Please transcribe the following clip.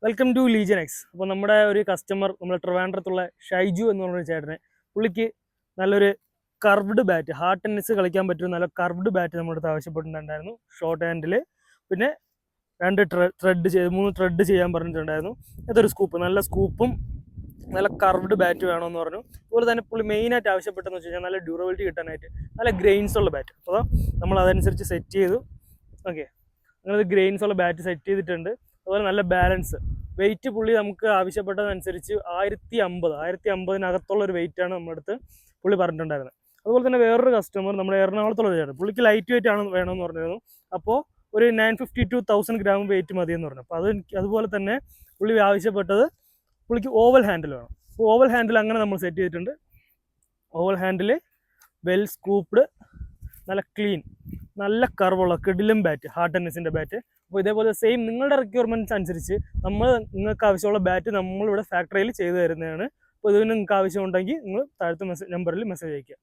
Welcome to Legion X. അപ്പോൾ നമ്മുടെ ഒരു കസ്റ്റമർ നമ്മുടെ ട്രിവാൻഡ്രത്തുള്ള ഷൈജു എന്ന് പറഞ്ഞൊരു ചേട്ടനെ, പുള്ളിക്ക് നല്ലൊരു കർവ്ഡ് ബാറ്റ്, ഹാർഡ് ടെന്നീസ് കളിക്കാൻ പറ്റുന്ന നല്ല കർവ്ഡ് ബാറ്റ് നമ്മുടെ അടുത്ത് ആവശ്യപ്പെട്ടിട്ടുണ്ടായിരുന്നു. ഷോർട്ട് ഹാൻഡിൽ, പിന്നെ 3 ത്രെഡ് ചെയ്യാൻ പറഞ്ഞിട്ടുണ്ടായിരുന്നു. അതൊരു സ്കൂപ്പ്, നല്ല സ്കൂപ്പും നല്ല കർവ്ഡ് ബാറ്റ് വേണമെന്ന് പറഞ്ഞു. അതുപോലെ തന്നെ പുള്ളി മെയിനായിട്ട് ആവശ്യപ്പെട്ടെന്ന് വെച്ച് കഴിഞ്ഞാൽ നല്ല ഡ്യൂറബിലിറ്റി കിട്ടാനായിട്ട് നല്ല ഗ്രെയിൻസ് ഉള്ള ബാറ്റ്. അപ്പോൾ നമ്മൾ അതനുസരിച്ച് സെറ്റ് ചെയ്തു. ഓക്കെ, അങ്ങനെ ഗ്രെയിൻസ് ഉള്ള ബാറ്റ് സെറ്റ് ചെയ്തിട്ടുണ്ട്. അതുപോലെ നല്ല ബാലൻസ് വെയിറ്റ് പുള്ളി നമുക്ക് ആവശ്യപ്പെട്ടതനുസരിച്ച് 1050 ഒരു വെയിറ്റാണ് നമ്മുടെ അടുത്ത് പുള്ളി പറഞ്ഞിട്ടുണ്ടായിരുന്നത്. അതുപോലെ തന്നെ വേറൊരു കസ്റ്റമർ നമ്മുടെ എറണാകുളത്തുള്ള ചേട്ടൻ, പുള്ളിക്ക് ലൈറ്റ് വെയിറ്റ് ആണ് വേണമെന്ന് പറഞ്ഞിരുന്നു. അപ്പോൾ ഒരു 950 to 1000 ഗ്രാം വെയിറ്റ് മതിയെന്ന് പറഞ്ഞു. അപ്പോൾ അതുപോലെ തന്നെ പുള്ളി ആവശ്യപ്പെട്ടത് പുള്ളിക്ക് ഓവൽ ഹാൻഡിൽ വേണം. അപ്പോൾ ഓവൽ ഹാൻഡിൽ അങ്ങനെ നമ്മൾ സെറ്റ് ചെയ്തിട്ടുണ്ട്. ഓവൽ ഹാൻഡിൽ വെൽ സ്കൂപ്ഡ്, നല്ല ക്ലീൻ, നല്ല കർവുള്ള കിടിലം ബാറ്റ്, ഹാർഡ് ടെന്നീസിൻ്റെ ബാറ്റ്. അപ്പോൾ ഇതേപോലെ സെയിം നിങ്ങളുടെ റിക്വയർമെൻറ്റ്സ് അനുസരിച്ച് നിങ്ങൾക്ക് ആവശ്യമുള്ള ബാറ്റ് നമ്മളിവിടെ ഫാക്ടറിയിൽ ചെയ്തു തരുന്നതാണ്. അപ്പോൾ ഇതിന് നിങ്ങൾക്ക് ആവശ്യമുണ്ടെങ്കിൽ നിങ്ങൾ താഴത്തെ നമ്പറിൽ മെസ്സേജ് അയയ്ക്കുക.